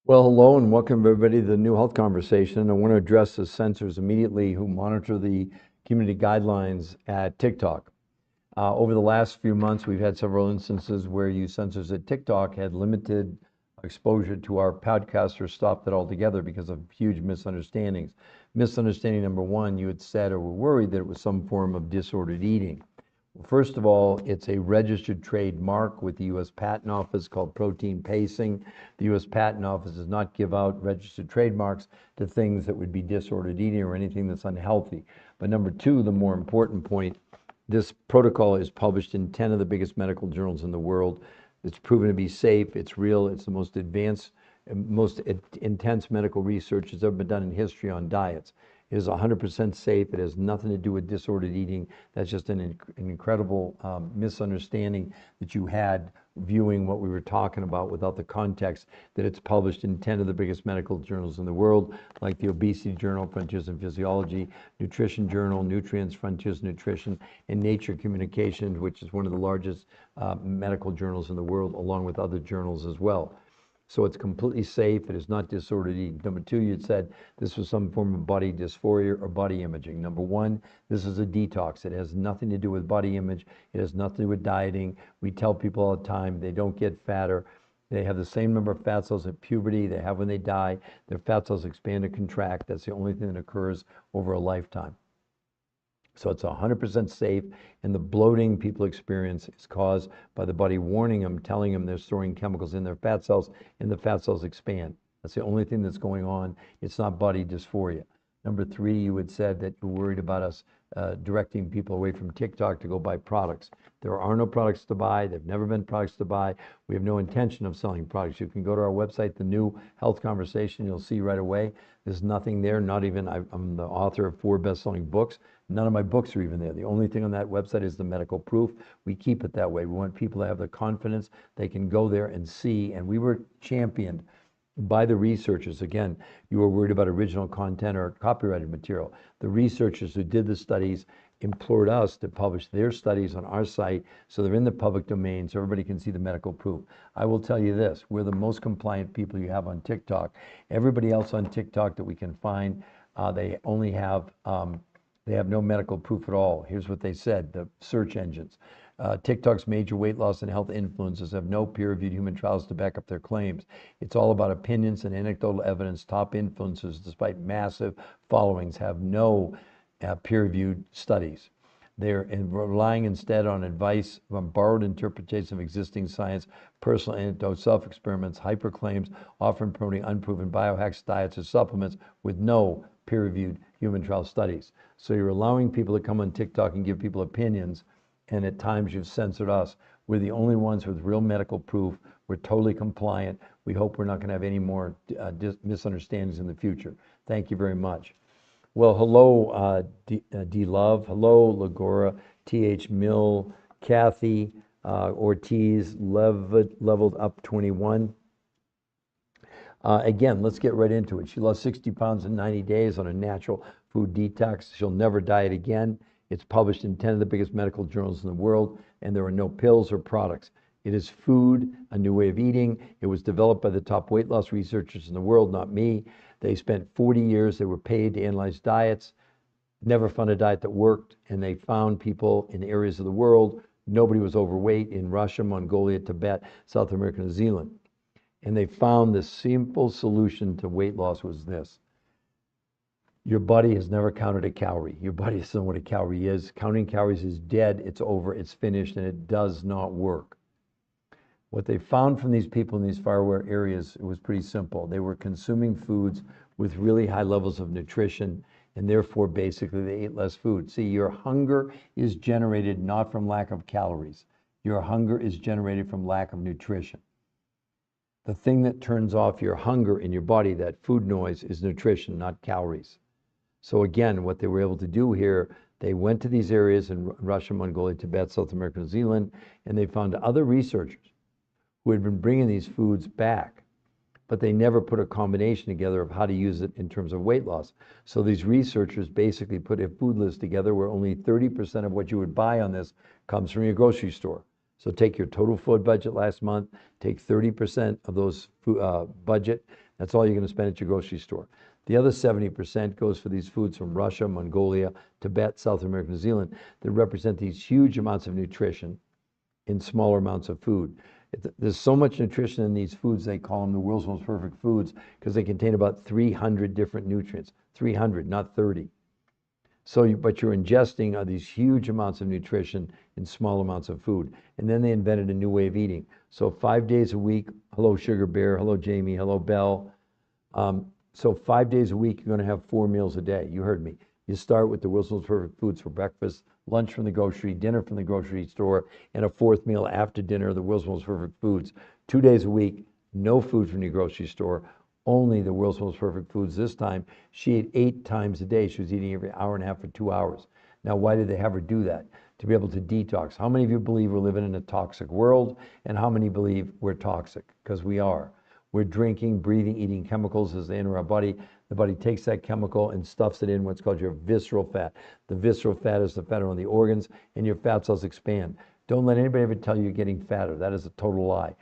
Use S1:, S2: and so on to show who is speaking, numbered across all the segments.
S1: Well, hello and welcome everybody to the New Health Conversation. I want to address the censors immediately who monitor the community guidelines at TikTok. Over the last few months, we've had several instances where you censors at TikTok had limited exposure to our podcast or stopped it altogether because of huge misunderstandings. Misunderstanding number one, you had said or were worried that it was some form of disordered eating. First of all, it's a registered trademark with the U.S. Patent Office called protein pacing. The U.S. Patent Office does not give out registered trademarks to things that would be disordered eating or anything that's unhealthy. But number two, the more important point, this protocol is published in 10 of the biggest medical journals in the world. It's proven to be safe, it's real, it's the most advanced, most intense medical research that's ever been done in history on diets. It is 100% safe. It has nothing to do with disordered eating. That's just an incredible misunderstanding that you had viewing what we were talking about without the context that it's published in 10 of the biggest medical journals in the world, like the Obesity Journal, Frontiers in Physiology, Nutrition Journal, Nutrients, Frontiers in Nutrition, and Nature Communications, which is one of the largest medical journals in the world, along with other journals as well. So it's completely safe. It is not disordered eating. Number two, you said this was some form of body dysphoria or body imaging. Number one, this is a detox. It has nothing to do with body image. It has nothing to do with dieting. We tell people all the time they don't get fatter. They have the same number of fat cells at puberty they have when they die. Their fat cells expand and contract. That's the only thing that occurs over a lifetime. So it's 100% safe, and the bloating people experience is caused by the body warning them, telling them they're storing chemicals in their fat cells, and the fat cells expand. That's the only thing that's going on. It's not body dysphoria. Number three, you had said that you're worried about us directing people away from TikTok to go buy products. There are no products to buy. There've never been products to buy. We have no intention of selling products. You can go to our website, The New Health Conversation. You'll see right away. There's nothing there. Not even, I'm the author of 4 best-selling books. None of my books are even there. The only thing on that website is the medical proof. We keep it that way. We want people to have the confidence they can go there and see. And we were championed by the researchers. Again, you were worried about original content or copyrighted material. The researchers who did the studies implored us to publish their studies on our site so they're in the public domain so everybody can see the medical proof. I will tell you this, we're the most compliant people you have on TikTok. Everybody else on TikTok that we can find, they only have, they have no medical proof at all. Here's what they said, the search engines. TikTok's major weight loss and health influencers have no peer-reviewed human trials to back up their claims. It's all about opinions and anecdotal evidence. Top influencers, despite massive followings, have no peer-reviewed studies. They're relying instead on advice from borrowed interpretations of existing science, personal anecdotes, self-experiments, hyper-claims, often promoting unproven biohacks, diets, or supplements with no peer-reviewed human trial studies. So you're allowing people to come on TikTok and give people opinions, and at times you've censored us. We're the only ones with real medical proof. We're totally compliant. We hope we're not going to have any more misunderstandings in the future. Thank you very much. Well, hello, D Love. Hello, Lagora, TH Mill, Kathy, Ortiz, leveled up 21. Again, let's get right into it. She lost 60 pounds in 90 days on a natural food detox. She'll never diet again. It's published in 10 of the biggest medical journals in the world, and there are no pills or products. It is food, a new way of eating. It was developed by the top weight loss researchers in the world, not me. They spent 40 years, they were paid to analyze diets, never found a diet that worked, and they found people in areas of the world, nobody was overweight in Russia, Mongolia, Tibet, South America, New Zealand. And they found the simple solution to weight loss was this. Your body has never counted a calorie. Your body doesn't know what a calorie is. Counting calories is dead, it's over, it's finished, and it does not work. What they found from these people in these faraway areas, it was pretty simple. They were consuming foods with really high levels of nutrition, and therefore basically they ate less food. See, your hunger is generated not from lack of calories. Your hunger is generated from lack of nutrition. The thing that turns off your hunger in your body, that food noise, is nutrition, not calories. So again, what they were able to do here, they went to these areas in Russia, Mongolia, Tibet, South America, New Zealand, and they found other researchers who had been bringing these foods back, but they never put a combination together of how to use it in terms of weight loss. So these researchers basically put a food list together where only 30% of what you would buy on this comes from your grocery store. So take your total food budget last month, take 30% of those budget. That's all you're going to spend at your grocery store. The other 70% goes for these foods from Russia, Mongolia, Tibet, South America, New Zealand that represent these huge amounts of nutrition in smaller amounts of food. There's so much nutrition in these foods, they call them the world's most perfect foods because they contain about 300 different nutrients. 300, not 30. So, but you're ingesting these huge amounts of nutrition in small amounts of food. And then they invented a new way of eating. So 5 days a week, hello Sugar Bear, hello Jamie, hello Belle. So 5 days a week, you're going to have 4 meals a day. You heard me. You start with the world's most perfect foods for breakfast, lunch from the grocery, dinner from the grocery store, and a fourth meal after dinner, the world's most perfect foods. 2 days a week, no food from your grocery store, only the world's most perfect foods. This time, she ate 8 times a day. She was eating every hour and a half for 2 hours. Now, why did they have her do that? To be able to detox. How many of you believe we're living in a toxic world? And how many believe we're toxic? Because we are. We're drinking, breathing, eating chemicals as they enter our body. The body takes that chemical and stuffs it in what's called your visceral fat. The visceral fat is the fat around the organs, and your fat cells expand. Don't let anybody ever tell you you're getting fatter. That is a total lie.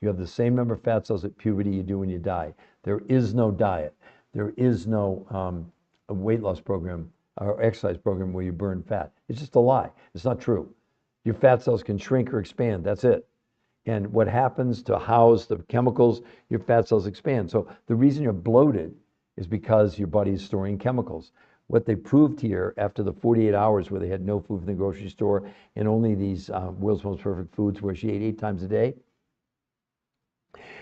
S1: You have the same number of fat cells at puberty you do when you die. There is no diet. There is no a weight loss program or exercise program where you burn fat. It's just a lie. It's not true. Your fat cells can shrink or expand. That's it. And what happens to house the chemicals, your fat cells expand. So the reason you're bloated is because your body is storing chemicals. What they proved here after the 48 hours where they had no food from the grocery store and only these world's most perfect foods where she ate 8 times a day,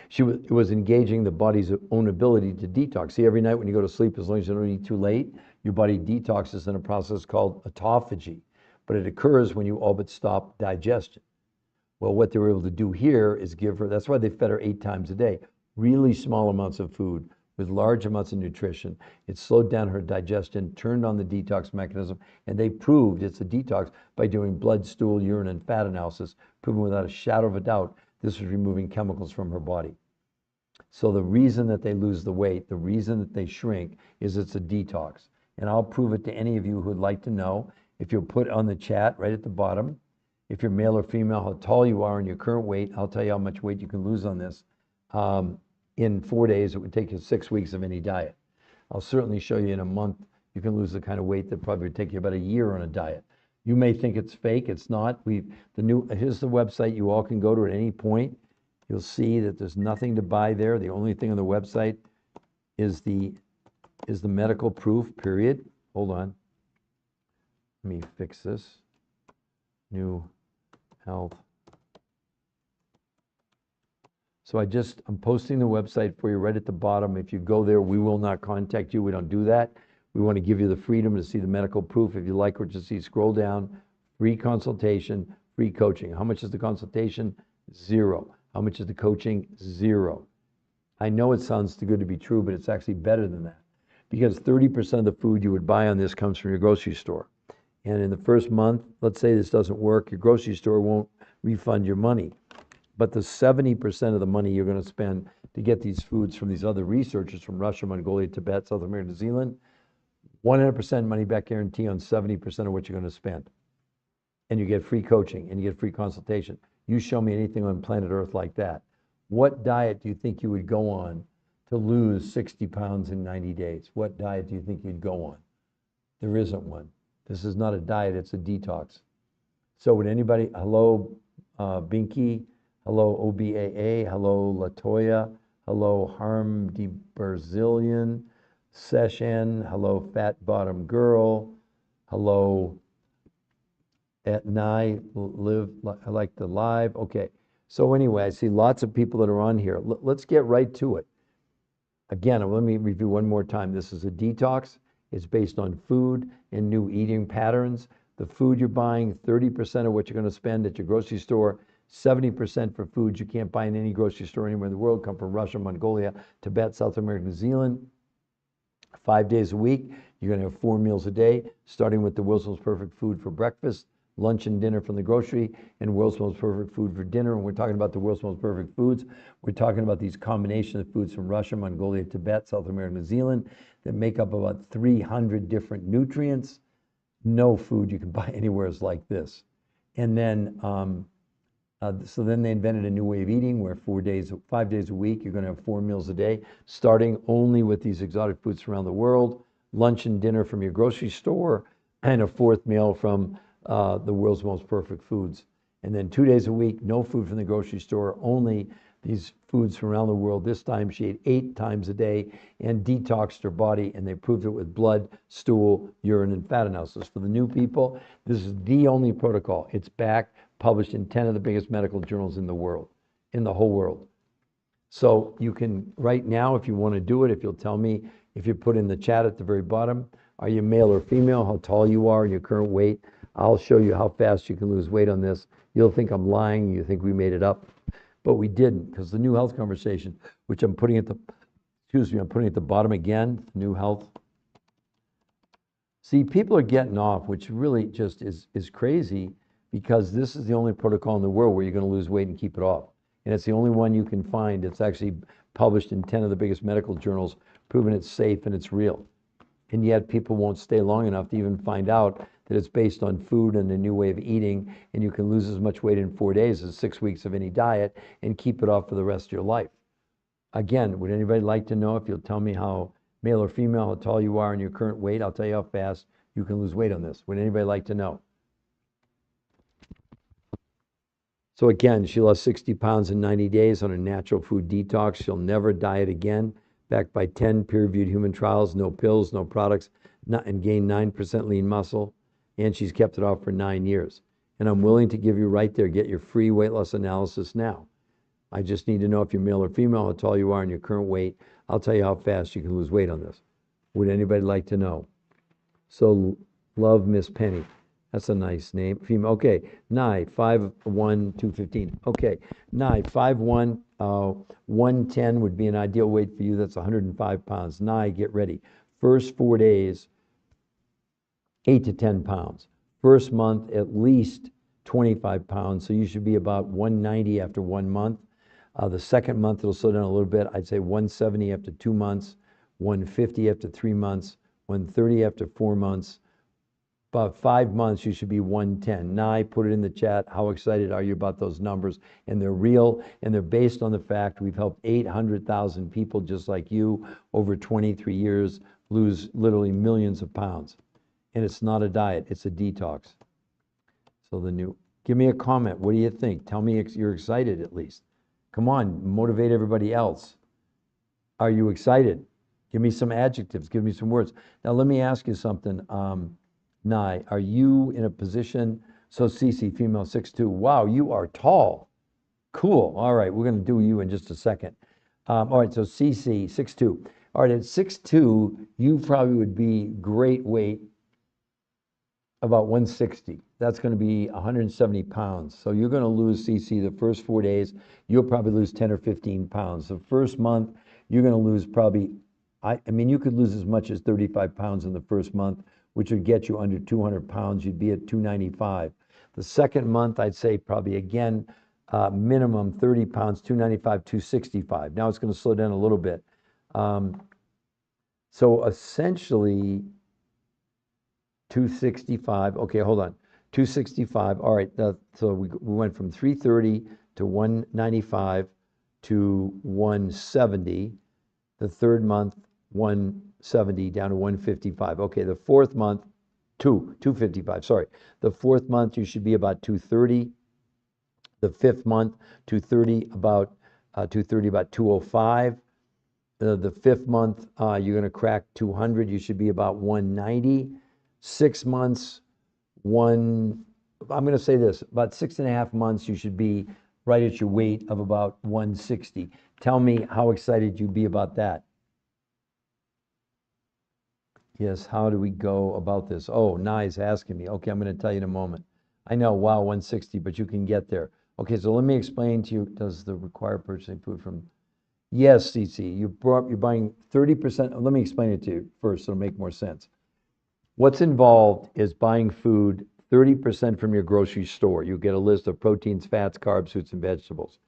S1: she was engaging the body's own ability to detox. See, every night when you go to sleep, as long as you don't eat too late, your body detoxes in a process called autophagy. But it occurs when you all but stop digestion. Well, what they were able to do here is give her, that's why they fed her 8 times a day, really small amounts of food with large amounts of nutrition. It slowed down her digestion, turned on the detox mechanism, and they proved it's a detox by doing blood, stool, urine, and fat analysis, proving without a shadow of a doubt this was removing chemicals from her body. So the reason that they lose the weight, the reason that they shrink is it's a detox. And I'll prove it to any of you who would like to know. If you'll put on the chat right at the bottom, if you're male or female, how tall you are and your current weight, I'll tell you how much weight you can lose on this. In 4 days, it would take you 6 weeks of any diet. I'll certainly show you in a month, you can lose the kind of weight that probably would take you about a year on a diet. You may think it's fake, it's not. Here's the website you all can go to at any point. You'll see that there's nothing to buy there. The only thing on the website is the medical proof, period. Hold on. Let me fix this. New Health. So I'm posting the website for you right at the bottom. If you go there, we will not contact you. We don't do that. We want to give you the freedom to see the medical proof. If you like what you see, scroll down. Free consultation, free coaching. How much is the consultation? $0. How much is the coaching? $0. I know it sounds too good to be true, but it's actually better than that. Because 30% of the food you would buy on this comes from your grocery store. And in the first month, let's say this doesn't work, your grocery store won't refund your money. But the 70% of the money you're going to spend to get these foods from these other researchers from Russia, Mongolia, Tibet, South America, New Zealand, 100% money back guarantee on 70% of what you're going to spend. And you get free coaching and you get free consultation. You show me anything on planet Earth like that. What diet do you think you would go on to lose 60 pounds in 90 days? What diet do you think you'd go on? There isn't one. This is not a diet, it's a detox. So would anybody, hello Binky, hello OBAA, hello Latoya, hello Harm de Brazilian, Session, hello Fat Bottom Girl, hello at Nye, live, I like the live. Okay, so anyway, I see lots of people that are on here. Let's get right to it. Again, let me review one more time. This is a detox. It's based on food and new eating patterns. The food you're buying, 30% of what you're going to spend at your grocery store, 70% for foods you can't buy in any grocery store anywhere in the world, come from Russia, Mongolia, Tibet, South America, New Zealand. 5 days a week, you're going to have 4 meals a day, starting with the world's most perfect food for breakfast, lunch and dinner from the grocery, and world's most perfect food for dinner. And we're talking about the world's most perfect foods. We're talking about these combination of foods from Russia, Mongolia, Tibet, South America, New Zealand that make up about 300 different nutrients. No food you can buy anywhere is like this. And then So then they invented a new way of eating where 5 days a week, you're going to have 4 meals a day, starting only with these exotic foods from around the world, lunch and dinner from your grocery store, and a fourth meal from the world's most perfect foods. And then 2 days a week, no food from the grocery store, only these foods from around the world. This time she ate 8 times a day and detoxed her body, and they proved it with blood, stool, urine, and fat analysis. For the new people, this is the only protocol. It's back, published in 10 of the biggest medical journals in the world, in the whole world. So you can, right now, if you want to do it, if you'll tell me, if you put in the chat at the very bottom, are you male or female, how tall you are, your current weight, I'll show you how fast you can lose weight on this. You'll think I'm lying, you think we made it up, but we didn't, because the New Health Conversation, which I'm putting at the, I'm putting at the bottom again, New Health. See, people are getting off, which really just is crazy, because this is the only protocol in the world where you're going to lose weight and keep it off. And it's the only one you can find. It's actually published in 10 of the biggest medical journals, proving it's safe and it's real. And yet people won't stay long enough to even find out that it's based on food and a new way of eating, and you can lose as much weight in 4 days as 6 weeks of any diet and keep it off for the rest of your life. Again, would anybody like to know, if you'll tell me how male or female, how tall you are and your current weight, I'll tell you how fast you can lose weight on this. Would anybody like to know? So again, she lost 60 pounds in 90 days on a natural food detox. She'll never diet again, backed by 10 peer-reviewed human trials, no pills, no products, and gained 9% lean muscle. And she's kept it off for 9 years. And I'm willing to give you right there, get your free weight loss analysis now. I just need to know if you're male or female, how tall you are and your current weight. I'll tell you how fast you can lose weight on this. Would anybody like to know? So, love Miss Penny. That's a nice name. Female. Okay. Nye, 5'1", 215. Okay. Nye, 5'1", 110 would be an ideal weight for you. That's 105 pounds. Nye, get ready. First 4 days, 8 to 10 pounds. First month, at least 25 pounds. So you should be about 190 after 1 month. The second month, it'll slow down a little bit. I'd say 170 after 2 months, 150 after 3 months, 130 after 4 months. About 5 months, you should be 110. Nye, put it in the chat. How excited are you about those numbers? And they're real, and they're based on the fact we've helped 800,000 people just like you over 23 years lose literally millions of pounds. And it's not a diet, it's a detox. So give me a comment. What do you think? Tell me you're excited at least. Come on, motivate everybody else. Are you excited? Give me some adjectives, give me some words. Now let me ask you something. Nye, are you in a position, so Cece, female 6'2", wow, you are tall. Cool, all right, we're gonna do you in just a second. All right, so Cece, 6'2". All right, at 6'2", you probably would be great weight, about 160. That's gonna be 170 pounds. So you're gonna lose, Cece, the first 4 days, you'll probably lose 10 or 15 pounds. The first month, you're gonna lose probably, I mean, you could lose as much as 35 pounds in the first month, which would get you under 200 pounds. You'd be at 295. The second month, I'd say probably again, minimum 30 pounds, 295, 265. Now it's going to slow down a little bit. So essentially, 265. Okay, hold on. 265. All right. So we went from 330 to 195 to 170. The third month, 170 down to 155. Okay, the fourth month, 255, sorry. The fourth month, you should be about 230. The fifth month, 230, about 205. The fifth month, you're gonna crack 200. You should be about 190. 6 months, I'm gonna say this, about 6.5 months, you should be right at your weight of about 160. Tell me how excited you'd be about that. Yes, how do we go about this? Oh, Nye's asking me. Okay, I'm going to tell you in a moment. I know, wow, 160, but you can get there. Okay, so let me explain to you, does the require purchasing food from... Yes, CC, you're buying 30%. Let me explain it to you first so it'll make more sense. What's involved is buying food 30% from your grocery store. You get a list of proteins, fats, carbs, fruits, and vegetables.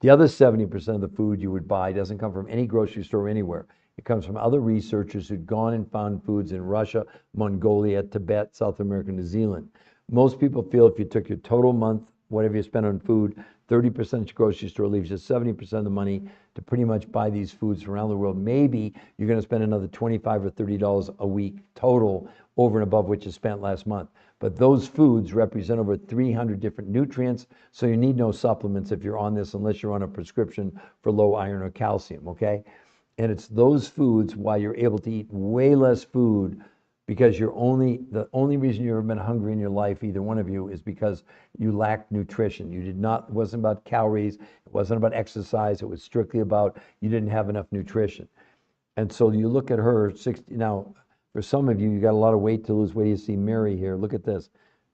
S1: The other 70% of the food you would buy doesn't come from any grocery store anywhere. It comes from other researchers who'd gone and found foods in Russia, Mongolia, Tibet, South America, New Zealand. Most people feel if you took your total month whatever you spend on food, 30% grocery store leaves you 70% of the money to pretty much buy these foods from around the world. Maybe you're going to spend another $25 or $30 a week total over and above what you spent last month. But those foods represent over 300 different nutrients, so you need no supplements if you're on this unless you're on a prescription for low iron or calcium, okay? And it's those foods why you're able to eat way less food, because the only reason you've ever been hungry in your life, either one of you, is because you lacked nutrition. It wasn't about calories, it wasn't about exercise, it was strictly about you didn't have enough nutrition. And so you look at her, 60, now for some of you, you got a lot of weight to lose. Wait till you see Mary here. Look at this,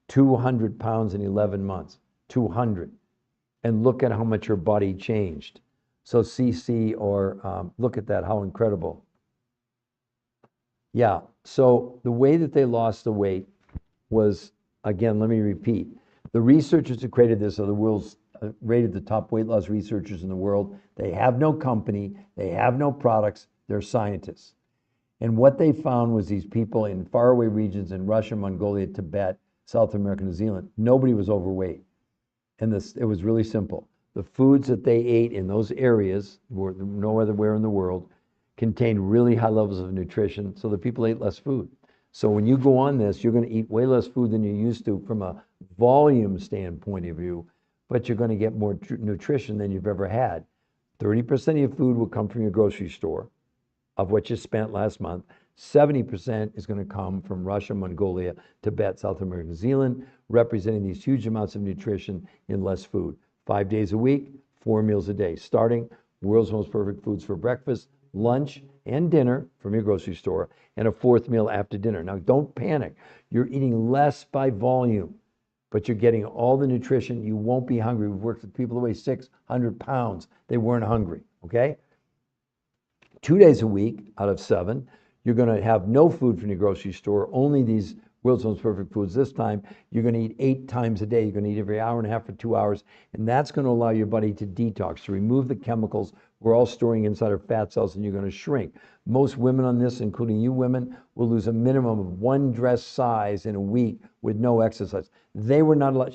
S1: 200 pounds in 11 months, 200. And look at how much her body changed. So CC, or look at that, how incredible. Yeah, so the way that they lost the weight was, again, let me repeat. The researchers who created this are the world's rated the top weight loss researchers in the world. They have no company, they have no products, they're scientists. And what they found was these people in faraway regions in Russia, Mongolia, Tibet, South America, New Zealand, nobody was overweight. And it was really simple. The foods that they ate in those areas, were no other where in the world, contained really high levels of nutrition, so the people ate less food. So when you go on this, you're going to eat way less food than you used to from a volume standpoint of view, but you're going to get more nutrition than you've ever had. 30% of your food will come from your grocery store of what you spent last month. 70% is going to come from Russia, Mongolia, Tibet, South America, New Zealand, representing these huge amounts of nutrition in less food. 5 days a week, 4 meals a day, starting world's most perfect foods for breakfast, lunch, and dinner from your grocery store, and a fourth meal after dinner. Now, don't panic. You're eating less by volume, but you're getting all the nutrition. You won't be hungry. We've worked with people who weigh 600 pounds. They weren't hungry, okay? 2 days a week out of 7, you're going to have no food from your grocery store, only these world's most perfect foods. This time, you're going to eat 8 times a day. You're going to eat every hour and a half for 2 hours, and that's going to allow your body to detox, to remove the chemicals we're all storing inside our fat cells, and you're going to shrink. Most women on this, including you women, will lose a minimum of 1 dress size in a week with no exercise. She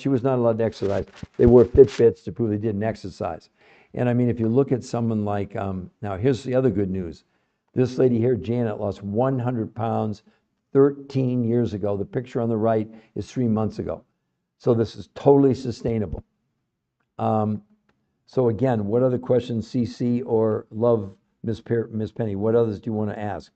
S1: was not allowed to exercise. They wore Fitbits to prove they didn't exercise. And I mean, if you look at someone like, now here's the other good news. This lady here, Janet, lost 100 pounds 13 years ago. The picture on the right is 3 months ago. So this is totally sustainable. So again, what other questions, CC or Love, Miss Penny? What others do you want to ask?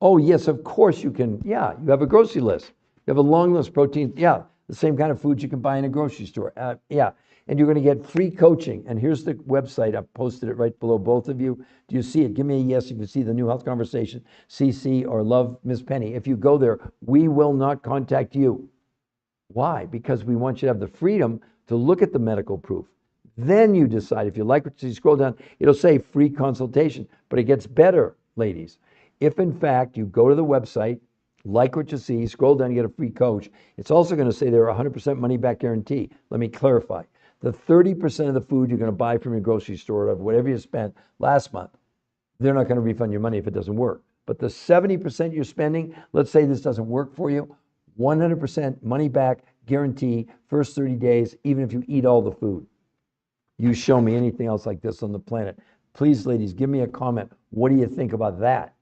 S1: Oh, yes, of course you can. Yeah, you have a grocery list. You have a long list of proteins. Yeah, the same kind of foods you can buy in a grocery store. Yeah, and you're going to get free coaching. And here's the website. I've posted it right below both of you. Do you see it? Give me a yes if you see the New Health Conversation, CC or Love, Miss Penny. If you go there, we will not contact you. Why? Because we want you to have the freedom to look at the medical proof. Then you decide if you like what you scroll down, it'll say free consultation, but it gets better, ladies. If in fact you go to the website, like what you see, scroll down, you get a free coach. It's also going to say there are 100% money back guarantee. Let me clarify. The 30% of the food you're going to buy from your grocery store of whatever you spent last month, they're not going to refund your money if it doesn't work. But the 70% you're spending, let's say this doesn't work for you, 100% money back guarantee, first 30 days, even if you eat all the food. You show me anything else like this on the planet. Please, ladies, give me a comment. What do you think about that?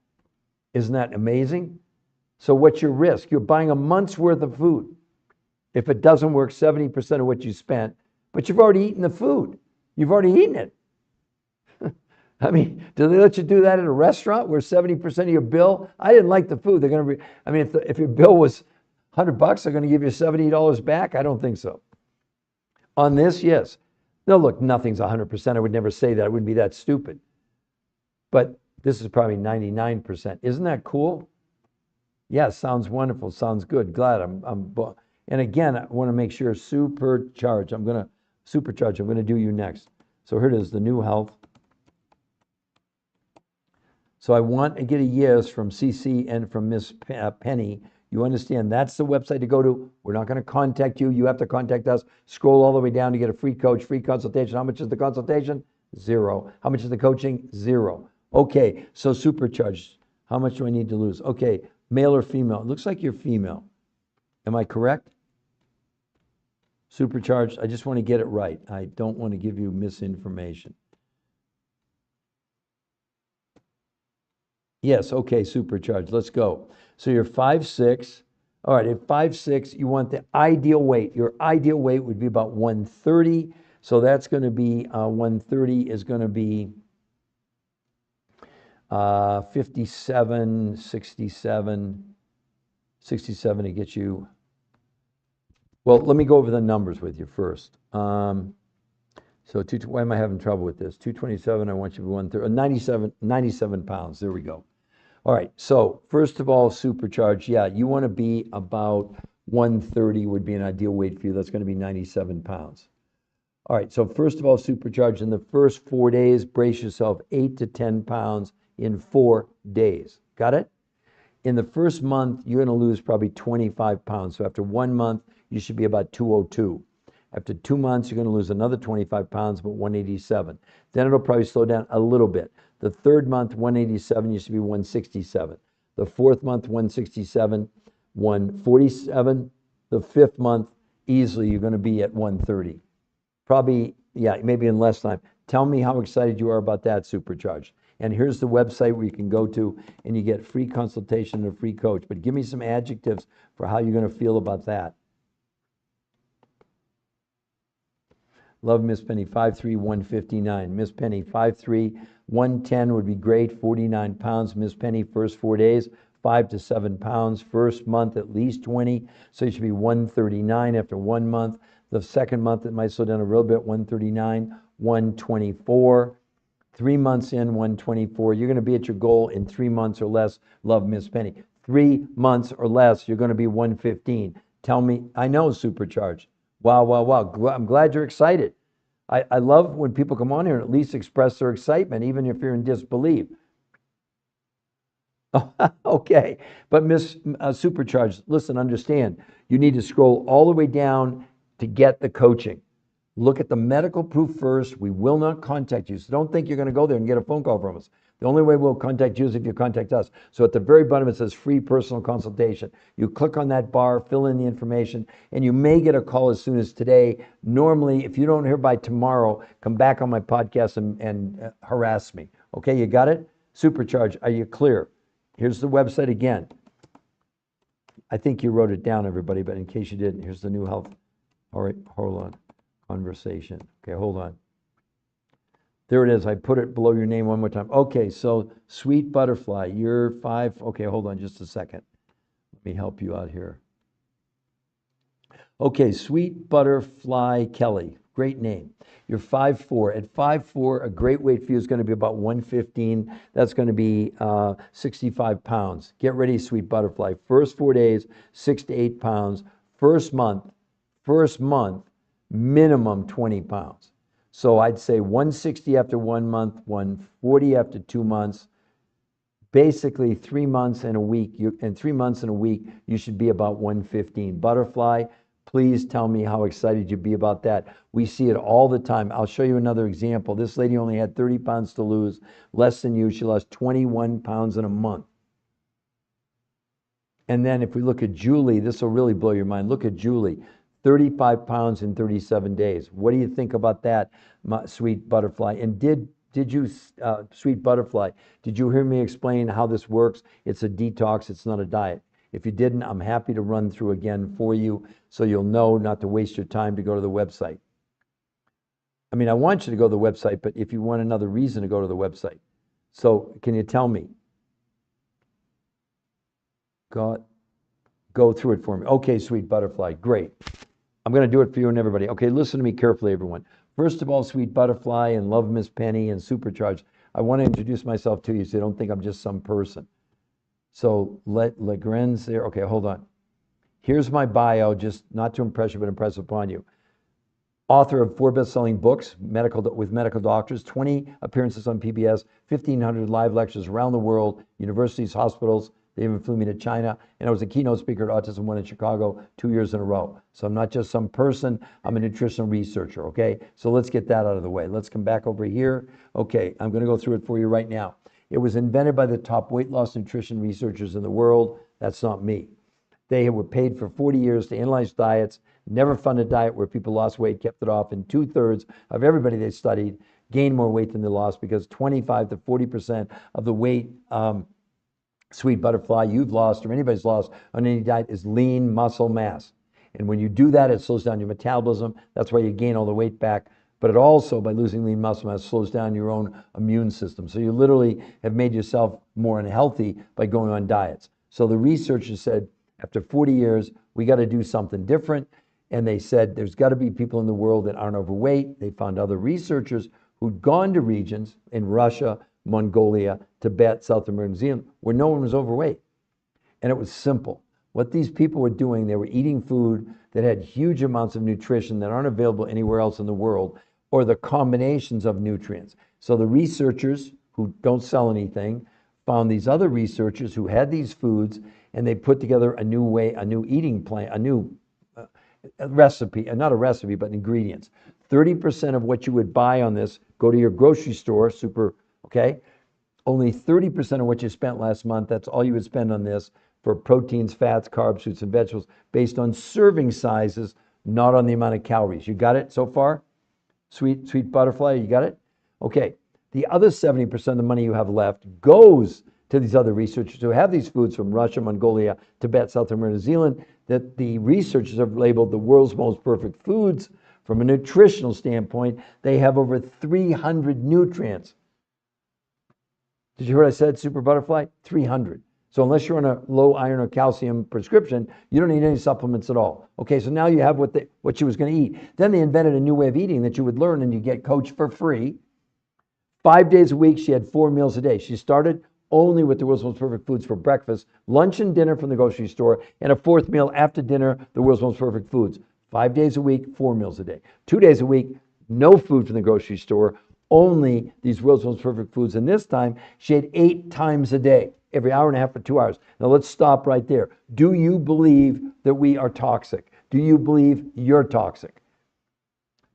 S1: Isn't that amazing? So what's your risk? You're buying a month's worth of food. If it doesn't work, 70% of what you spent, but you've already eaten the food. You've already eaten it. I mean, do they let you do that at a restaurant where 70% of your bill? I didn't like the food. They're going to be, I mean, if your bill was $100, they're going to give you $70 back? I don't think so. On this, yes. No, look, nothing's 100%. I would never say that. I wouldn't be that stupid. But this is probably 99%. Isn't that cool? Yeah, sounds wonderful. Sounds good. Glad and again, I want to make sure supercharge. I'm going to do you next. So here it is, the New Health. So I want to get a yes from CC and from Miss Penny. You understand that's the website to go to. We're not going to contact you. You have to contact us. Scroll all the way down to get a free coach, free consultation. How much is the consultation? $0. How much is the coaching? $0. Okay, so supercharged. How much do I need to lose? Okay, male or female? It looks like you're female. Am I correct? Supercharged, I just want to get it right. I don't want to give you misinformation. Yes, okay, supercharged. Let's go. So you're 5'6". All right, at 5'6", you want the ideal weight. Your ideal weight would be about 130. So that's going to be 130 is going to be 57, 67, 67 to get you. Well, let me go over the numbers with you first. Why am I having trouble with this? 227, I want you to be 130, 97 pounds. There we go. All right, so first of all, supercharged, yeah, you want to be about 130 would be an ideal weight for you. That's going to be 97 pounds. All right, so first of all, supercharged, in the first 4 days, brace yourself 8 to 10 pounds in 4 days. Got it? In the first month, you're going to lose probably 25 pounds. So after 1 month, you should be about 202. After 2 months, you're going to lose another 25 pounds, about 187. Then it'll probably slow down a little bit. The third month, 187, you should be 167. The fourth month, 167, 147. The fifth month, easily you're going to be at 130. Probably, yeah, maybe in less time. Tell me how excited you are about that, supercharged. And here's the website where you can go to and you get free consultation and a free coach. But give me some adjectives for how you're going to feel about that. Love Miss Penny, 5'3", 159. Miss Penny, 5'3", 110 would be great, 49 pounds. Miss Penny, first 4 days, 5 to 7 pounds. First month, at least 20. So you should be 139 after 1 month. The second month, it might slow down a little bit, 139, 124. 3 months in, 124. You're going to be at your goal in 3 months or less. Love Miss Penny. 3 months or less, you're going to be 115. Tell me, I know, supercharged. Wow, wow, wow. I'm glad you're excited. I love when people come on here and at least express their excitement, even if you're in disbelief. Okay, but Miss Supercharged, listen, understand, you need to scroll all the way down to get the coaching. Look at the medical proof first. We will not contact you. So don't think you're going to go there and get a phone call from us. The only way we'll contact you is if you contact us. So at the very bottom, it says free personal consultation. You click on that bar, fill in the information, and you may get a call as soon as today. Normally, if you don't hear by tomorrow, come back on my podcast and harass me. Okay, you got it? Supercharge, are you clear? Here's the website again. I think you wrote it down, everybody, but in case you didn't, here's the New Health. All right, hold on. Conversation. Okay, hold on. There it is. I put it below your name one more time. Okay, so Sweet Butterfly, you're 5. Okay, hold on just a second. Let me help you out here. Okay, Sweet Butterfly Kelly. Great name. You're 5'4". At 5'4", a great weight for you is going to be about 115. That's going to be 65 pounds. Get ready, Sweet Butterfly. First 4 days, 6 to 8 pounds. First month, minimum 20 pounds. So I'd say 160 after 1 month, 140 after 2 months. Basically 3 months and a week. In 3 months and a week, you should be about 115. Butterfly, please tell me how excited you'd be about that. We see it all the time. I'll show you another example. This lady only had 30 pounds to lose, less than you. She lost 21 pounds in a month. And then if we look at Julie, this will really blow your mind. Look at Julie. 35 pounds in 37 days. What do you think about that, my Sweet Butterfly? And did you, Sweet Butterfly, did you hear me explain how this works? It's a detox, it's not a diet. If you didn't, I'm happy to run through again for you so you'll know not to waste your time to go to the website. I mean, I want you to go to the website, but if you want another reason to go to the website. So can you tell me? Go through it for me. Okay, Sweet Butterfly, great. I'm going to do it for you and everybody. Okay, listen to me carefully, everyone. First of all, Sweet Butterfly and Love Miss Penny and Supercharged, I want to introduce myself to you so you don't think I'm just some person. So let Legren's there. Okay, hold on. Here's my bio, just not to impress you, but impress upon you. Author of 4 best-selling books with medical doctors, 20 appearances on PBS, 1,500 live lectures around the world, universities, hospitals. They even flew me to China, and I was a keynote speaker at Autism One in Chicago 2 years in a row. So I'm not just some person, I'm a nutritional researcher, okay? So let's get that out of the way. Let's come back over here. Okay, I'm gonna go through it for you right now. It was invented by the top weight loss nutrition researchers in the world. That's not me. They were paid for 40 years to analyze diets, never funded a diet where people lost weight, kept it off, and 2/3 of everybody they studied gained more weight than they lost, because 25 to 40% of the weight, sweet butterfly, you've lost or anybody's lost on any diet is lean muscle mass. And when you do that, it slows down your metabolism. That's why you gain all the weight back. But it also, by losing lean muscle mass, slows down your own immune system. So you literally have made yourself more unhealthy by going on diets. So the researchers said, after 40 years, we got to do something different. And they said, there's got to be people in the world that aren't overweight. They found other researchers who'd gone to regions in Russia, Mongolia, Tibet, South America, New Zealand, where no one was overweight. And it was simple. What these people were doing, they were eating food that had huge amounts of nutrition that aren't available anywhere else in the world, or the combinations of nutrients. So the researchers, who don't sell anything, found these other researchers who had these foods, and they put together a new way, a new eating plan, a new recipe, not a recipe, but ingredients. 30% of what you would buy on this, go to your grocery store, okay? Only 30% of what you spent last month, that's all you would spend on this, for proteins, fats, carbs, fruits, and vegetables, based on serving sizes, not on the amount of calories. You got it so far? Sweet butterfly, you got it? Okay. The other 70% of the money you have left goes to these other researchers who have these foods from Russia, Mongolia, Tibet, South America, New Zealand, that the researchers have labeled the world's most perfect foods. From a nutritional standpoint, they have over 300 nutrients. Did you hear what I said, super butterfly? 300. So unless you're on a low iron or calcium prescription, you don't need any supplements at all. Okay, so now you have what she was going to eat. Then they invented a new way of eating that you would learn, and you get coached for free. 5 days a week, she had 4 meals a day. She started only with the world's most perfect foods for breakfast, lunch and dinner from the grocery store, and a 4th meal after dinner, the world's most perfect foods. 5 days a week, 4 meals a day. 2 days a week, no food from the grocery store, only these world's most perfect foods. And this time, she had 8 times a day, every hour and a half for 2 hours. Now let's stop right there. Do you believe that we are toxic? Do you believe you're toxic?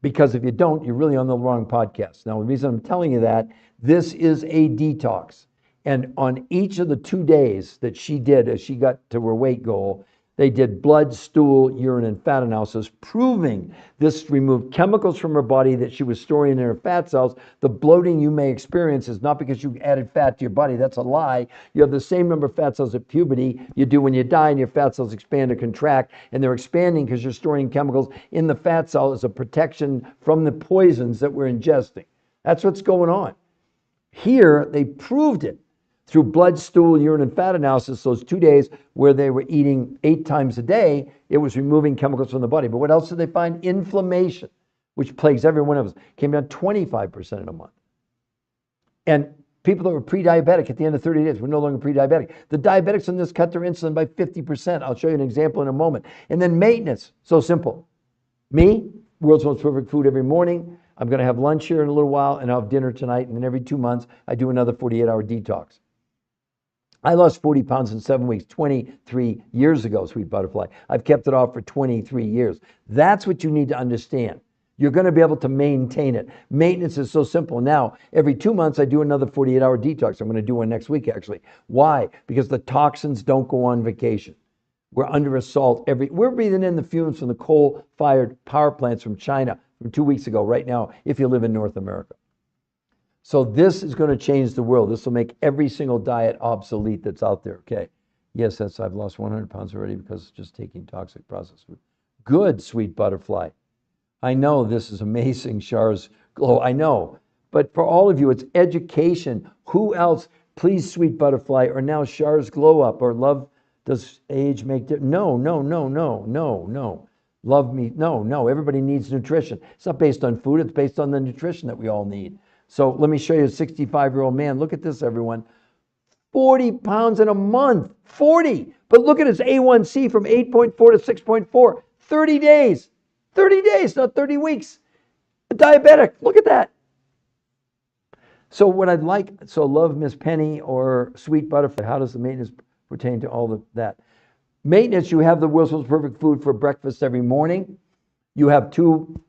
S1: Because if you don't, you're really on the wrong podcast. Now, the reason I'm telling you that, this is a detox. And on each of the 2 days that she did as she got to her weight goal, they did blood, stool, urine, and fat analysis, proving this removed chemicals from her body that she was storing in her fat cells. The bloating you may experience is not because you added fat to your body. That's a lie. You have the same number of fat cells at puberty you do when you die, and your fat cells expand or contract, and they're expanding because you're storing chemicals in the fat cell as a protection from the poisons that we're ingesting. That's what's going on. Here, they proved it through blood, stool, urine, and fat analysis. Those 2 days where they were eating 8 times a day, it was removing chemicals from the body. But what else did they find? Inflammation, which plagues every one of us, came down 25% in a month. And people that were pre-diabetic at the end of 30 days were no longer pre-diabetic. The diabetics in this cut their insulin by 50%. I'll show you an example in a moment. And then maintenance, so simple. Me, world's most perfect food every morning. I'm going to have lunch here in a little while, and I'll have dinner tonight. And then every 2 months, I do another 48-hour detox. I lost 40 pounds in 7 weeks, 23 years ago, sweet butterfly. I've kept it off for 23 years. That's what you need to understand. You're going to be able to maintain it. Maintenance is so simple. Now, every 2 months, I do another 48-hour detox. I'm going to do one next week, actually. Why? Because the toxins don't go on vacation. We're under assault. We're breathing in the fumes from the coal-fired power plants from China from 2 weeks ago, right now, if you live in North America. So this is going to change the world. This will make every single diet obsolete that's out there. Okay. Yes, I've lost 100 pounds already because of just taking toxic processed food. Good, sweet butterfly. I know this is amazing, Char's Glow. I know. But for all of you, it's education. Who else? Please, sweet butterfly, or now Char's Glow Up, or love, does age make difference? No. Love me. No. Everybody needs nutrition. It's not based on food. It's based on the nutrition that we all need. So let me show you a 65-year-old man. Look at this, everyone. 40 pounds in a month. 40. But look at his A1C from 8.4 to 6.4. 30 days. 30 days, not 30 weeks. A diabetic. Look at that. So what I'd like, love Miss Penny or sweet butterfly. How does the maintenance pertain to all of that? Maintenance, you have the world's most perfect food for breakfast every morning. You have 2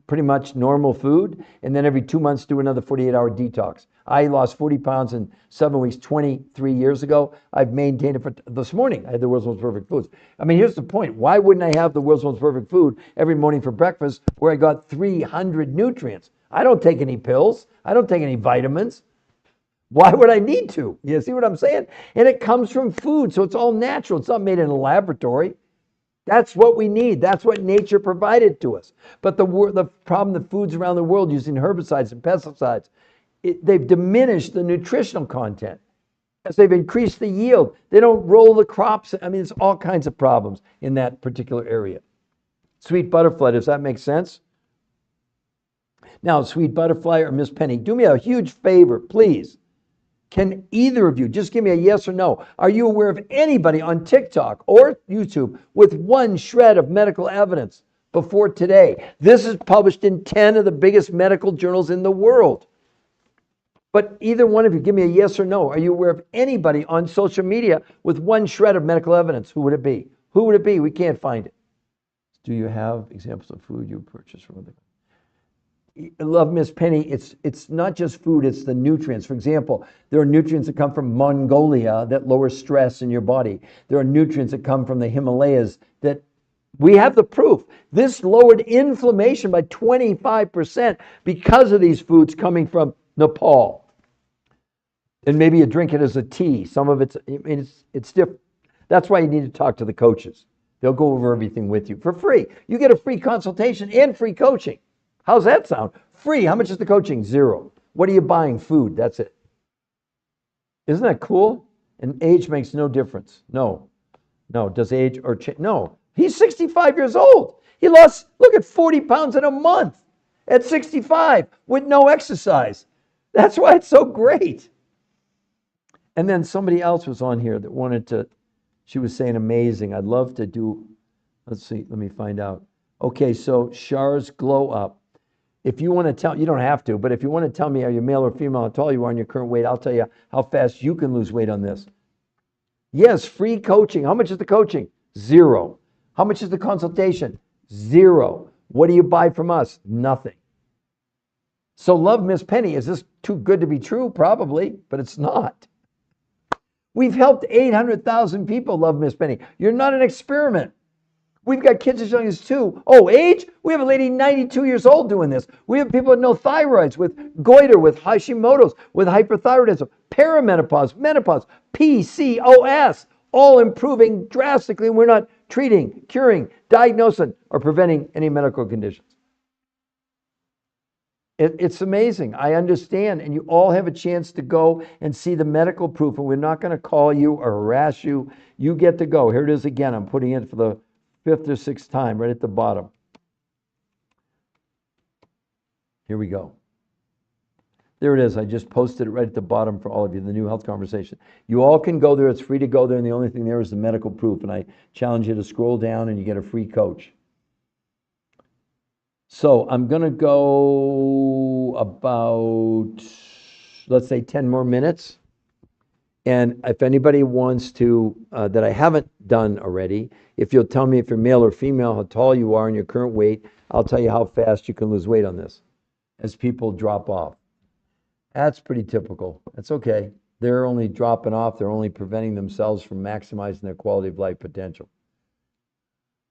S1: pretty much normal food, and then every 2 months do another 48-hour detox. I lost 40 pounds in 7 weeks 23 years ago. I've maintained it for this morning. I had the world's most perfect foods. I mean, here's the point. Why wouldn't I have the world's most perfect food every morning for breakfast where I got 300 nutrients? I don't take any pills. I don't take any vitamins. Why would I need to? You see what I'm saying? And it comes from food, so it's all natural. It's not made in a laboratory. That's what we need. That's what nature provided to us. But the problem, the foods around the world using herbicides and pesticides, they've diminished the nutritional content as they've increased the yield. They don't roll the crops. I mean, it's all kinds of problems in that particular area. Sweet butterfly, does that make sense? Now, Sweet Butterfly or Miss Penny, do me a huge favor, please. Can either of you just give me a yes or no? Are you aware of anybody on TikTok or YouTube with one shred of medical evidence before today? This is published in 10 of the biggest medical journals in the world. But either one of you, give me a yes or no. Are you aware of anybody on social media with one shred of medical evidence? Who would it be? Who would it be? We can't find it. Do you have examples of food you purchase from other? Love Miss Penny, it's not just food, it's the nutrients. For example, there are nutrients that come from Mongolia that lower stress in your body. There are nutrients that come from the Himalayas that we have the proof. This lowered inflammation by 25% because of these foods coming from Nepal. And maybe you drink it as a tea. Some of it's different. That's why you need to talk to the coaches. They'll go over everything with you for free. You get a free consultation and free coaching. How's that sound? Free. How much is the coaching? $0. What are you buying? Food. That's it. Isn't that cool? And age makes no difference. No. Does age or change? No. He's 65 years old. He lost, look at 40 pounds in a month at 65 with no exercise. That's why it's so great. And then somebody else was on here that wanted to, she was saying amazing. I'd love to do, let's see, let me find out. Okay, so Char's Glow Up. If you want to tell, you don't have to, but if you want to tell me, are you male or female, how tall you are and your current weight, I'll tell you how fast you can lose weight on this. Yes, free coaching. How much is the coaching? $0. How much is the consultation? $0. What do you buy from us? Nothing. So love Miss Penny. Is this too good to be true? Probably, but it's not. We've helped 800,000 people love Miss Penny. You're not an experiment. We've got kids as young as 2. Oh, age? We have a lady 92 years old doing this. We have people with no thyroids, with goiter, with Hashimoto's, with hyperthyroidism, perimenopause, menopause, PCOS, all improving drastically. We're not treating, curing, diagnosing, or preventing any medical conditions. It's amazing. I understand. And you all have a chance to go and see the medical proof. And we're not going to call you or harass you. You get to go. Here it is again. I'm putting it for the 5th or 6th time right at the bottom. Here we go. There it is. I just posted it right at the bottom for all of you, the New Health Conversation. You all can go there. It's free to go there. And the only thing there is the medical proof. And I challenge you to scroll down and you get a free coach. So I'm going to go about, let's say, 10 more minutes. And if anybody wants to, that I haven't done already, if you'll tell me if you're male or female, how tall you are and your current weight, I'll tell you how fast you can lose weight on this as people drop off. That's pretty typical. That's okay. They're only dropping off. They're only preventing themselves from maximizing their quality of life potential.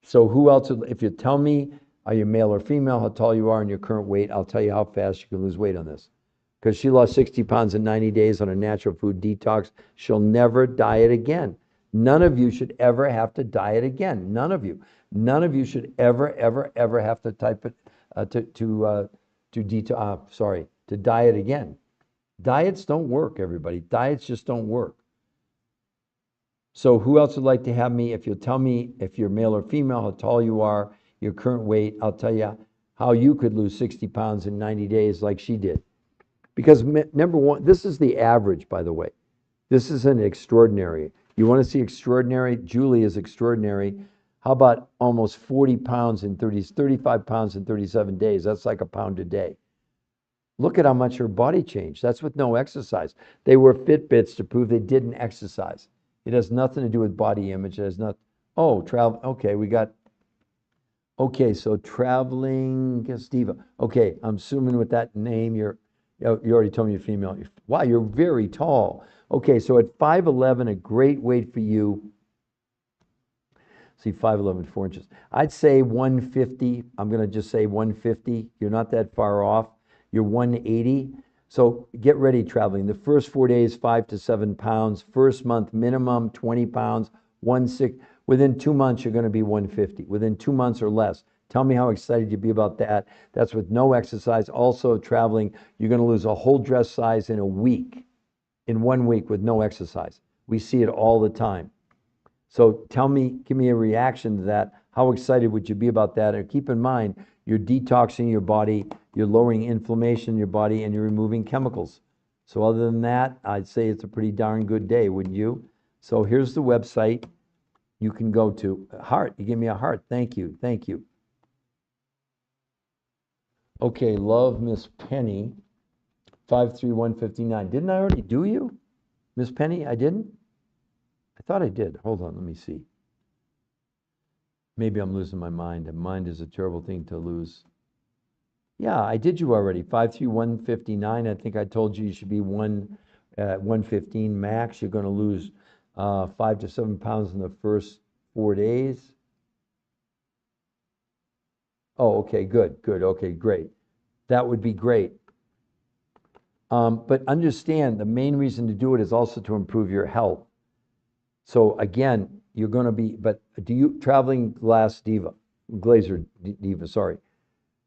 S1: So who else, if you tell me, are you male or female, how tall you are and your current weight, I'll tell you how fast you can lose weight on this. Because she lost 60 pounds in 90 days on a natural food detox. She'll never diet again. None of you should ever have to diet again. None of you. None of you should ever have to type it to diet again. Diets don't work, everybody. Diets just don't work. So who else would like to have me? If you'll tell me if you're male or female, how tall you are, your current weight, I'll tell you how you could lose 60 pounds in 90 days like she did. Because number one, this is the average, by the way. This isn't extraordinary. You want to see extraordinary? Julie is extraordinary. How about almost 40 pounds in 35 pounds in 37 days? That's like a pound a day. Look at how much her body changed. That's with no exercise. They wear Fitbits to prove they didn't exercise. It has nothing to do with body image. It has not. Oh, travel. Okay, we got Okay, so traveling diva. Okay, I'm assuming with that name, you already told me you're female. Wow, you're very tall. Okay, so at 5'11", a great weight for you. See, 5'11", 4 inches. I'd say 150. I'm going to just say 150. You're not that far off. You're 180. So get ready traveling. The first 4 days, 5 to 7 pounds. First month minimum, 20 pounds. 1/6. Within 2 months, you're going to be 150. Within 2 months or less. Tell me how excited you'd be about that. That's with no exercise. Also traveling, you're going to lose a whole dress size in a week, in 1 week with no exercise. We see it all the time. So tell me, give me a reaction to that. How excited would you be about that? And keep in mind, you're detoxing your body, you're lowering inflammation in your body, and you're removing chemicals. So other than that, I'd say it's a pretty darn good day, wouldn't you? So here's the website you can go to. Heart, you give me a heart. Thank you, thank you. Okay, love Miss Penny, 53159. Didn't I already do you? Miss Penny, I didn't? I thought I did. Hold on, let me see. Maybe I'm losing my mind, and mind is a terrible thing to lose. Yeah, I did you already. 53159. I think I told you you should be 115 max. You're going to lose 5 to 7 pounds in the first 4 days. Oh, okay, good, good. Okay, great. That would be great. But understand the main reason to do it is also to improve your health. So again, you're going to be, but do you, traveling glazer diva, sorry.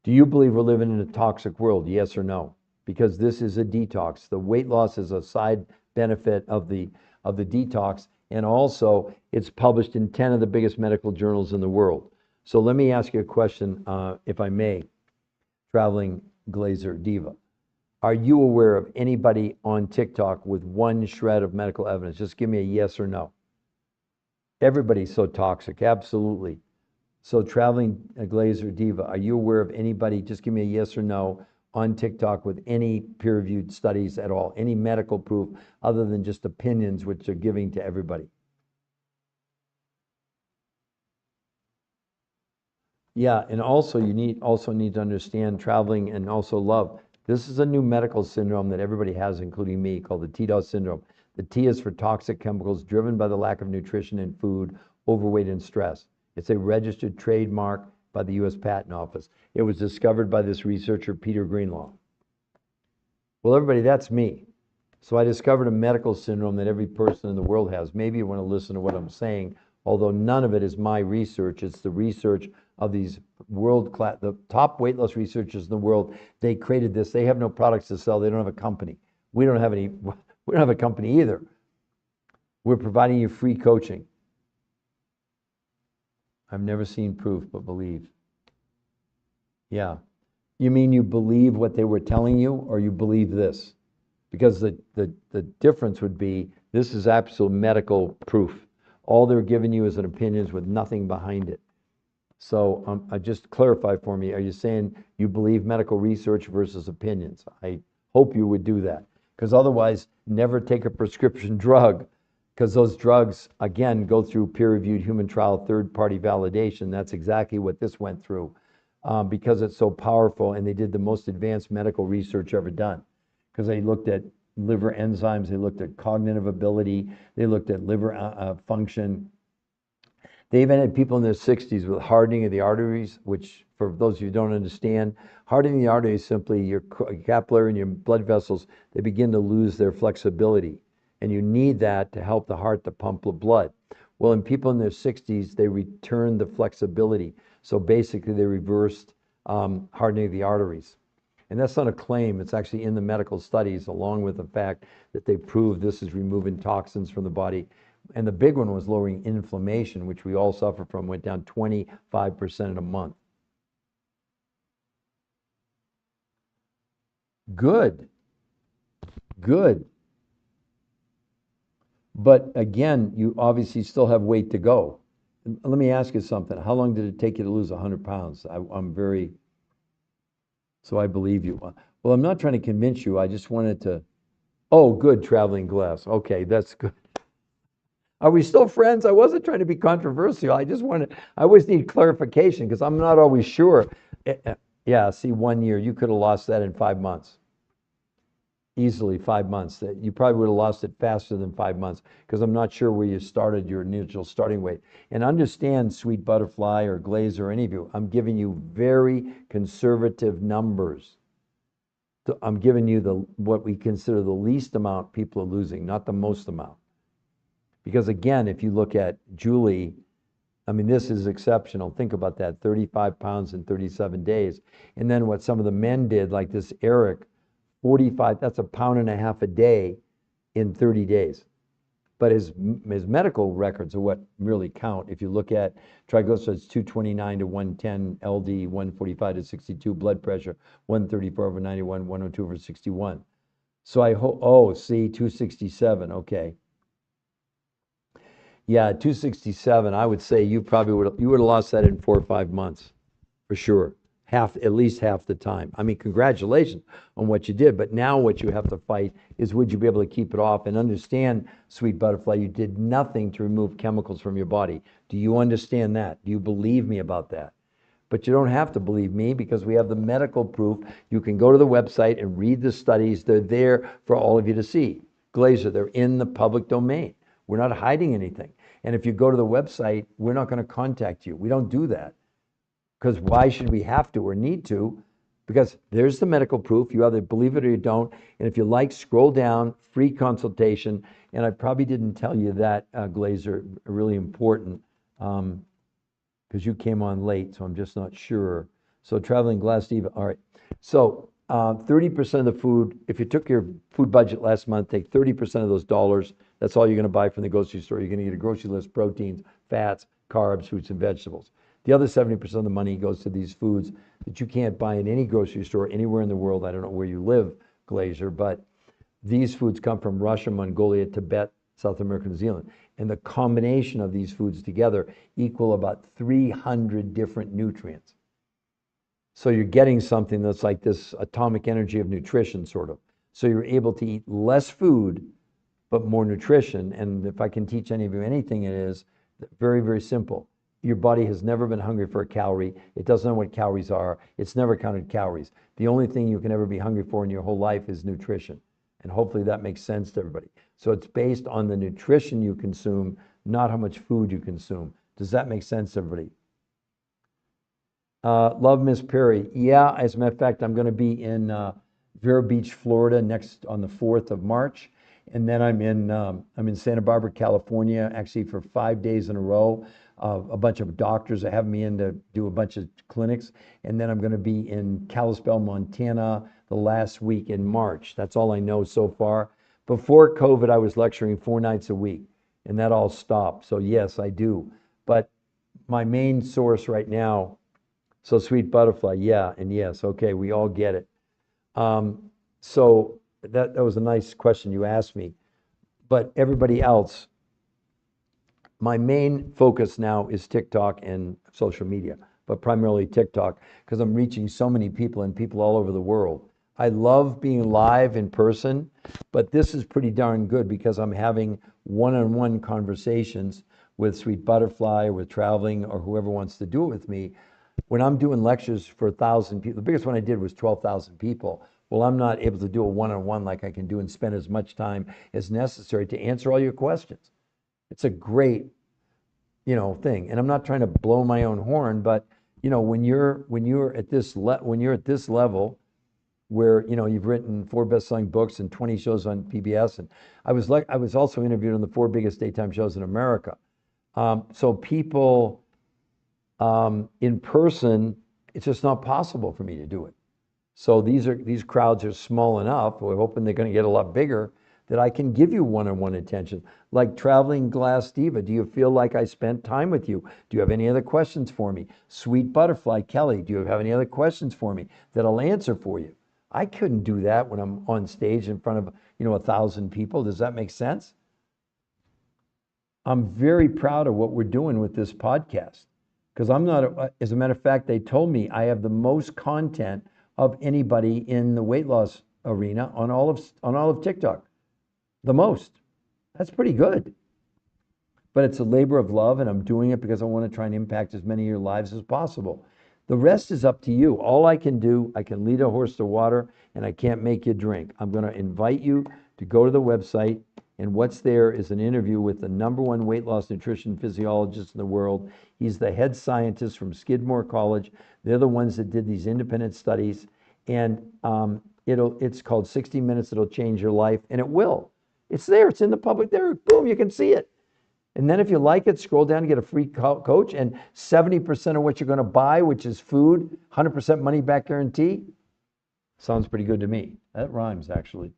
S1: Do you believe we're living in a toxic world? Yes or no? Because this is a detox. The weight loss is a side benefit of the detox, and also it's published in 10 of the biggest medical journals in the world. So let me ask you a question, if I may, traveling glazer diva. Are you aware of anybody on TikTok with one shred of medical evidence? Just give me a yes or no. Everybody's so toxic, absolutely. So traveling glazer diva, are you aware of anybody, just give me a yes or no, on TikTok with any peer-reviewed studies at all, any medical proof other than just opinions which they're giving to everybody? Yeah, and also you need to understand traveling and also love. This is a new medical syndrome that everybody has, including me, called the TDOS syndrome. The T is for toxic chemicals driven by the lack of nutrition in food, overweight, and stress. It's a registered trademark by the U.S. Patent Office. It was discovered by this researcher, Peter Greenlaw. Well, everybody, that's me. So I discovered a medical syndrome that every person in the world has. Maybe you want to listen to what I'm saying, although none of it is my research. It's the research of these world-class, the top weight loss researchers in the world. They created this. They have no products to sell. They don't have a company. We don't have any. We don't have a company either. We're providing you free coaching. I've never seen proof, but believe. Yeah. You mean you believe what they were telling you, or you believe this? Because the difference would be this is absolute medical proof. All they're giving you is an opinions with nothing behind it. So I just clarify for me, are you saying you believe medical research versus opinions? I hope you would do that, because otherwise never take a prescription drug, because those drugs, again, go through peer-reviewed human trial, third-party validation. That's exactly what this went through, because it's so powerful, and they did the most advanced medical research ever done, because they looked at liver enzymes, they looked at cognitive ability, they looked at liver function. They even had people in their 60s with hardening of the arteries, which, for those of you who don't understand, hardening the arteries simply your capillary and your blood vessels, they begin to lose their flexibility. And you need that to help the heart to pump the blood. Well, in people in their 60s, they returned the flexibility. So basically, they reversed hardening of the arteries. And that's not a claim, it's actually in the medical studies, along with the fact that they proved this is removing toxins from the body. And the big one was lowering inflammation, which we all suffer from, went down 25% in a month. Good, good. But again, you obviously still have weight to go. Let me ask you something. How long did it take you to lose 100 pounds? I'm very, so I believe you. Well, I'm not trying to convince you. I just wanted to, oh, good, traveling glass. Okay, that's good. Are we still friends? I wasn't trying to be controversial. I always need clarification because I'm not always sure. Yeah, see, 1 year, you could have lost that in 5 months. Easily 5 months. That you probably would have lost it faster than 5 months because I'm not sure where you started your initial starting weight. And understand, Sweet Butterfly or Glaze or any of you, I'm giving you very conservative numbers. I'm giving you what we consider the least amount people are losing, not the most amount. Because again, if you look at Julie, I mean, this is exceptional. Think about that, 35 pounds in 37 days. And then what some of the men did, like this Eric, 45, that's a pound and a half a day in 30 days. But his medical records are what really count. If you look at triglycerides 229 to 110, LD 145 to 62, blood pressure 134 over 91, 102 over 61. So I hope, oh, see, 267, okay. Yeah, 267, I would say you would have lost that in 4 or 5 months, for sure. At least half the time. I mean, congratulations on what you did, but now what you have to fight is, would you be able to keep it off? And understand, Sweet Butterfly, you did nothing to remove chemicals from your body. Do you understand that? Do you believe me about that? But you don't have to believe me because we have the medical proof. You can go to the website and read the studies. They're there for all of you to see. Glazer, they're in the public domain. We're not hiding anything. And if you go to the website, we're not going to contact you. We don't do that. Because why should we have to or need to? Because there's the medical proof. You either believe it or you don't. And if you like, scroll down, free consultation. And I probably didn't tell you that, Glazer, really important, because you came on late, so I'm just not sure. So Traveling Glass Diva, all right. So 30% of the food, if you took your food budget last month, take 30% of those dollars. That's all you're going to buy from the grocery store. You're going to get a grocery list: proteins, fats, carbs, fruits, and vegetables. The other 70% of the money goes to these foods that you can't buy in any grocery store anywhere in the world. I don't know where you live, Glazer, but these foods come from Russia, Mongolia, Tibet, South America, New Zealand. And the combination of these foods together equal about 300 different nutrients. So you're getting something that's like this atomic energy of nutrition, sort of. So you're able to eat less food, but more nutrition. And if I can teach any of you anything, it is very, very simple. Your body has never been hungry for a calorie. It doesn't know what calories are. It's never counted calories. The only thing you can ever be hungry for in your whole life is nutrition. And hopefully that makes sense to everybody. So it's based on the nutrition you consume, not how much food you consume. Does that make sense to everybody? Love, Miss Perry. Yeah, as a matter of fact, I'm going to be in Vero Beach, Florida, next on the 4th of March. And then I'm in Santa Barbara, California, actually for 5 days in a row. A bunch of doctors are having me in to do a bunch of clinics. And then I'm going to be in Kalispell, Montana, the last week in March. That's all I know so far. Before COVID, I was lecturing 4 nights a week, and that all stopped. So yes, I do. But my main source right now, so Sweet Butterfly, yeah, and yes, okay, we all get it. So that was a nice question you asked me. But everybody else, my main focus now is TikTok and social media, but primarily TikTok, because I'm reaching so many people and people all over the world. I love being live in person, but this is pretty darn good because I'm having one-on-one conversations with Sweet Butterfly or with Traveling or whoever wants to do it with me. When I'm doing lectures for 1,000 people, the biggest one I did was 12,000 people. Well, I'm not able to do a one-on-one like I can do and spend as much time as necessary to answer all your questions. It's a great, thing. And I'm not trying to blow my own horn, but when you're at this level where you've written 4 best-selling books and 20 shows on PBS, and I was also interviewed on the 4 biggest daytime shows in America. So people in person, it's just not possible for me to do it. So these crowds are small enough. We're hoping they're going to get a lot bigger, that I can give you one-on-one attention. Like Traveling Glass Diva, do you feel like I spent time with you? Do you have any other questions for me? Sweet Butterfly Kelly, do you have any other questions for me that I'll answer for you? I couldn't do that when I'm on stage in front of 1,000 people. Does that make sense? I'm very proud of what we're doing with this podcast, because I'm not, as a matter of fact, they told me I have the most content of anybody in the weight loss arena on all of TikTok. The most. That's pretty good. but it's a labor of love, and I'm doing it because I want to try and impact as many of your lives as possible. The rest is up to you. All I can do, I can lead a horse to water, and I can't make you drink. I'm going to invite you to go to the website, and what's there is an interview with the #1 weight loss nutrition physiologist in the world. He's the head scientist from Skidmore College. They're the ones that did these independent studies, and it's called 60 Minutes That'll Change Your Life, and it will. It's there. It's in the public there. Boom, you can see it. And then if you like it, scroll down and get a free coach, and 70% of what you're going to buy, which is food, 100% money back guarantee. Sounds pretty good to me. That rhymes, actually.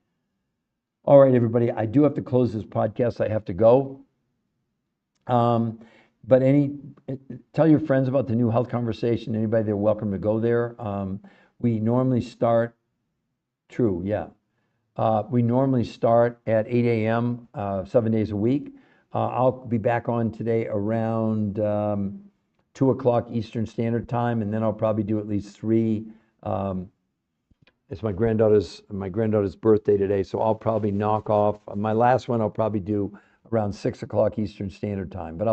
S1: All right, everybody, I do have to close this podcast. I have to go. But tell your friends about the New Health Conversation. Anybody, they're welcome to go there. We normally start, we normally start at 8 a.m., 7 days a week. I'll be back on today around 2 o'clock Eastern Standard Time, and then I'll probably do at least 3. It's my granddaughter's birthday today, so I'll probably knock off. My last one I'll probably do around 6 o'clock Eastern Standard Time. But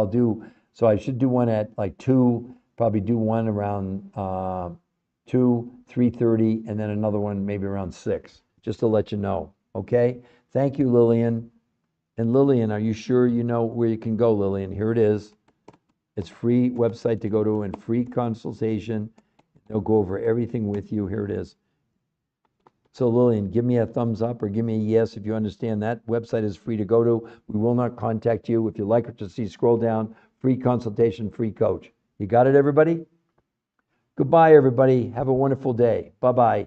S1: so I should do one at like 2, probably do one around 2, 3:30, and then another one maybe around 6, just to let you know. Okay? Thank you, Lillian. And Lillian, are you sure you know where you can go, Lillian? Here it is. It's free website to go to and free consultation. They'll go over everything with you. Here it is. So Lillian, give me a thumbs up or give me a yes if you understand that. Website is free to go to. We will not contact you. If you like what you see, scroll down. Free consultation, free coach. You got it, everybody? Goodbye, everybody. Have a wonderful day. Bye-bye.